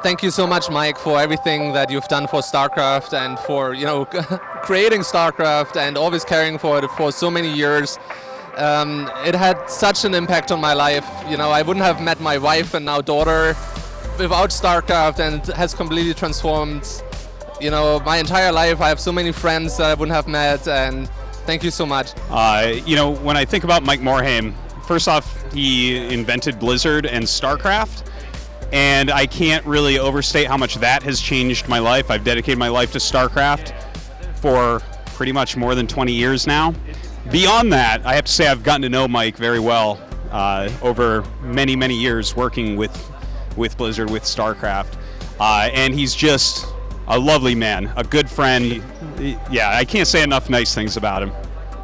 thank you so much, Mike, for everything that you've done for StarCraft and for, creating StarCraft and always caring for it for so many years. It had such an impact on my life. I wouldn't have met my wife and now daughter without StarCraft, and it has completely transformed, my entire life. I have so many friends that I wouldn't have met, and thank you so much. When I think about Mike Morhaime, first off, he invented Blizzard and StarCraft, and I can't really overstate how much that has changed my life. I've dedicated my life to StarCraft for pretty much more than 20 years now. Beyond that, I have to say I've gotten to know Mike very well over many, many years working with Blizzard, with StarCraft, and he's just a lovely man, a good friend. Yeah, I can't say enough nice things about him.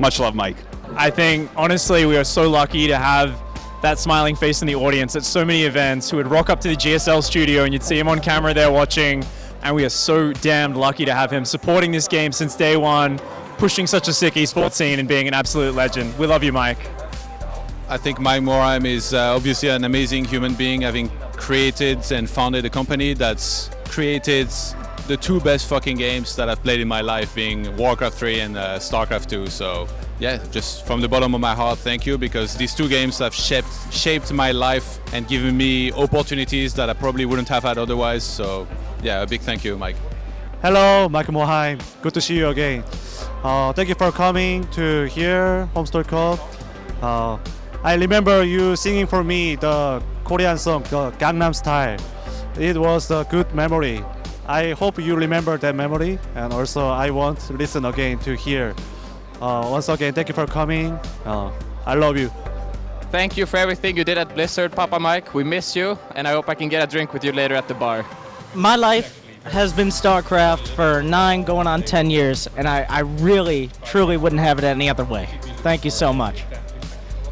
Much love, Mike. I think, honestly, we are so lucky to have that smiling face in the audience at so many events, who would rock up to the GSL studio and you'd see him on camera there watching, and we are so damned lucky to have him supporting this game since day one, pushing such a sick esports scene and being an absolute legend. We love you, Mike. I think Mike Morhaime is obviously an amazing human being, having created and founded a company that's created the two best fucking games that I've played in my life, being Warcraft 3 and StarCraft 2. So yeah, just from the bottom of my heart, thank you, because these two games have shaped my life and given me opportunities that I probably wouldn't have had otherwise. So yeah, a big thank you, Mike. Hello, Mike Morhaime. Good to see you again. Thank you for coming to here, HomeStory Cup. I remember you singing for me the Korean song, the Gangnam Style. It was a good memory. I hope you remember that memory, and also I want to listen again to hear. Once again, thank you for coming. I love you. Thank you for everything you did at Blizzard, Papa Mike. We miss you, and I hope I can get a drink with you later at the bar. My life has been StarCraft for 9 going on 10 years, and I really, truly wouldn't have it any other way. Thank you so much.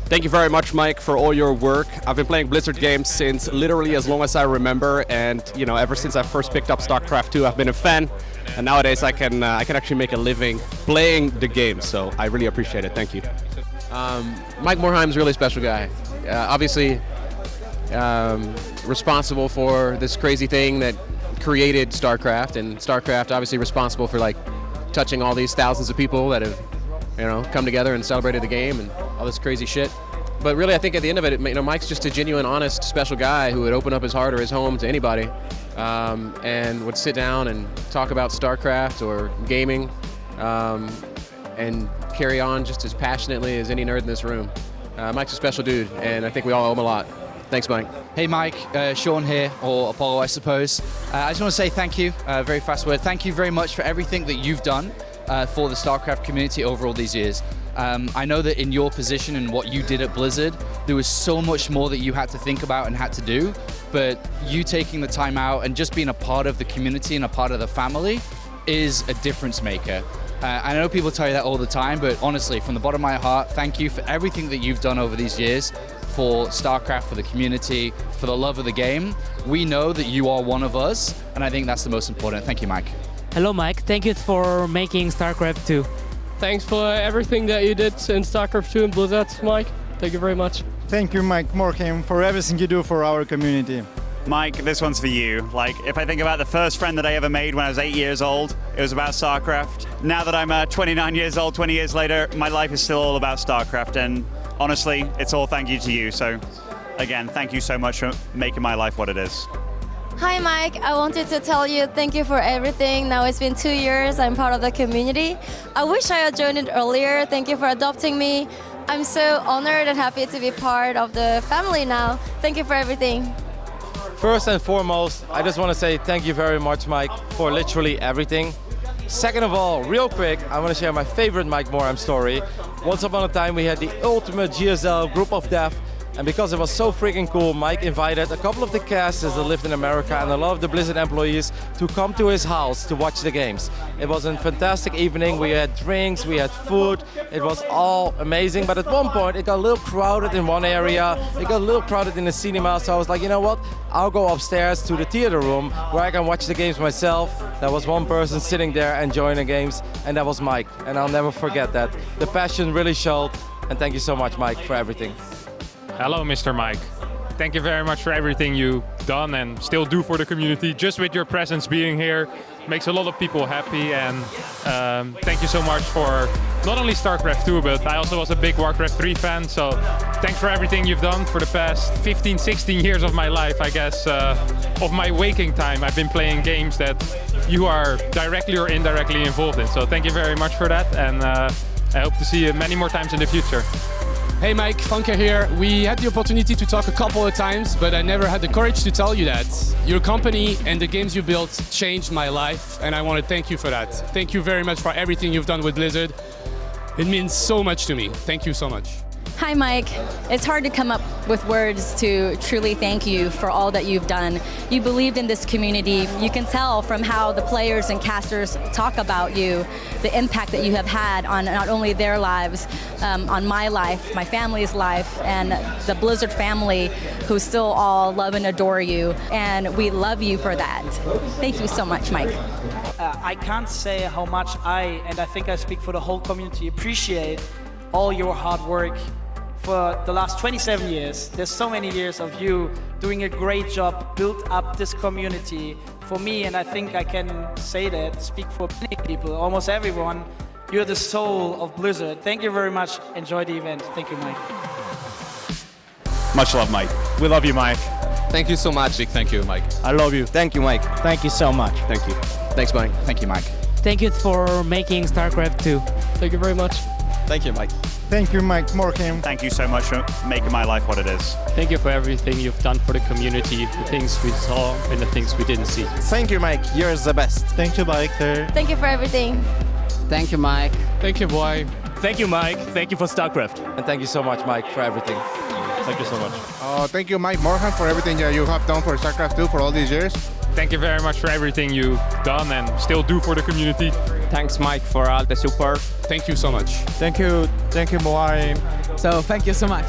Thank you very much, Mike, for all your work. I've been playing Blizzard games since literally as long as I remember, and ever since I first picked up StarCraft 2, I've been a fan. And nowadays, I can actually make a living playing the game. So I really appreciate it. Thank you. Mike Morhaime's a really special guy. Obviously, responsible for this crazy thing that created StarCraft, and StarCraft obviously responsible for touching all these thousands of people that have come together and celebrated the game and all this crazy shit. But really, I think at the end of it, Mike's just a genuine, honest, special guy who would open up his heart or his home to anybody, and would sit down and talk about StarCraft or gaming, and carry on just as passionately as any nerd in this room. Mike's a special dude, and I think we all owe him a lot. Thanks, Mike. Hey, Mike. Sean here, or Apollo, I suppose. I just want to say thank you, very fast word. Thank you very much for everything that you've done for the StarCraft community over all these years. I know that in your position and what you did at Blizzard, there was so much more that you had to think about and had to do, but you taking the time out and just being a part of the community and a part of the family is a difference maker. I know people tell you that all the time, but honestly, from the bottom of my heart, thank you for everything that you've done over these years for StarCraft, for the community, for the love of the game. We know that you are one of us, and I think that's the most important. Thank you, Mike. Hello, Mike. Thank you for making StarCraft 2. Thanks for everything that you did in StarCraft 2 and Blizzard, Mike. Thank you very much. Thank you, Mike Morhaime, for everything you do for our community. Mike, this one's for you. If I think about the first friend that I ever made when I was 8 years old, it was about StarCraft. Now that I'm 29 years old, 20 years later, my life is still all about StarCraft, and honestly, it's all thank you to you. So, again, thank you so much for making my life what it is. Hi, Mike. I wanted to tell you thank you for everything. Now it's been 2 years. I'm part of the community. I wish I had joined it earlier. Thank you for adopting me. I'm so honored and happy to be part of the family now. Thank you for everything. First and foremost, I just want to say thank you very much, Mike, for literally everything. Second of all, real quick, I want to share my favorite Mike Morhaime story. Once upon a time, we had the ultimate GSL group of death, and because it was so freaking cool, Mike invited a couple of the casters that lived in America and a lot of the Blizzard employees to come to his house to watch the games. It was a fantastic evening. We had drinks, we had food. It was all amazing, but at one point it got a little crowded in one area. It got a little crowded in the cinema, so I was like, you know what? I'll go upstairs to the theater room where I can watch the games myself. There was one person sitting there enjoying the games, and that was Mike, and I'll never forget that. The passion really showed, and thank you so much, Mike, for everything. Hello, Mr. Mike. Thank you very much for everything you've done and still do for the community. Just with your presence being here makes a lot of people happy, and thank you so much for not only StarCraft 2, but I also was a big Warcraft 3 fan, so thanks for everything you've done for the past 15, 16 years of my life, I guess. Of my waking time, I've been playing games that you are directly or indirectly involved in, so thank you very much for that, and I hope to see you many more times in the future. Hey Mike, Funke here. We had the opportunity to talk a couple of times, but I never had the courage to tell you that. Your company and the games you built changed my life, and I want to thank you for that. Thank you very much for everything you've done with Blizzard. It means so much to me. Thank you so much. Hi Mike, it's hard to come up with words to truly thank you for all that you've done. You believed in this community. You can tell from how the players and casters talk about you, the impact that you have had on not only their lives, on my life, my family's life, and the Blizzard family who still all love and adore you, and we love you for that. Thank you so much, Mike. I can't say how much I think I speak for the whole community, appreciate all your hard work for the last 27 years. There's so many years of you doing a great job, built up this community. For me, and I think I can say that, speak for many people, almost everyone, you're the soul of Blizzard. Thank you very much. Enjoy the event. Thank you, Mike. Much love, Mike. We love you, Mike. Thank you so much. Big thank you, Mike. I love you. Thank you, Mike. Thank you so much. Thank you. Thanks, Mike. Thank you, Mike. Thank you for making StarCraft 2. Thank you very much. Thank you, Mike. Thank you, Mike Morhaime. Thank you so much for making my life what it is. Thank you for everything you've done for the community, the things we saw and the things we didn't see. Thank you, Mike. You're the best. Thank you, Mike. Thank you for everything. Thank you, Mike. Thank you, boy. Thank you, Mike. Thank you for StarCraft. And thank you so much, Mike, for everything. Thank you so much. Thank you, Mike Morhaime, for everything that you have done for StarCraft 2 for all these years. Thank you very much for everything you've done and still do for the community. Thanks, Mike, for all the support. Thank you so much. Thank you, Morhaime. So thank you so much.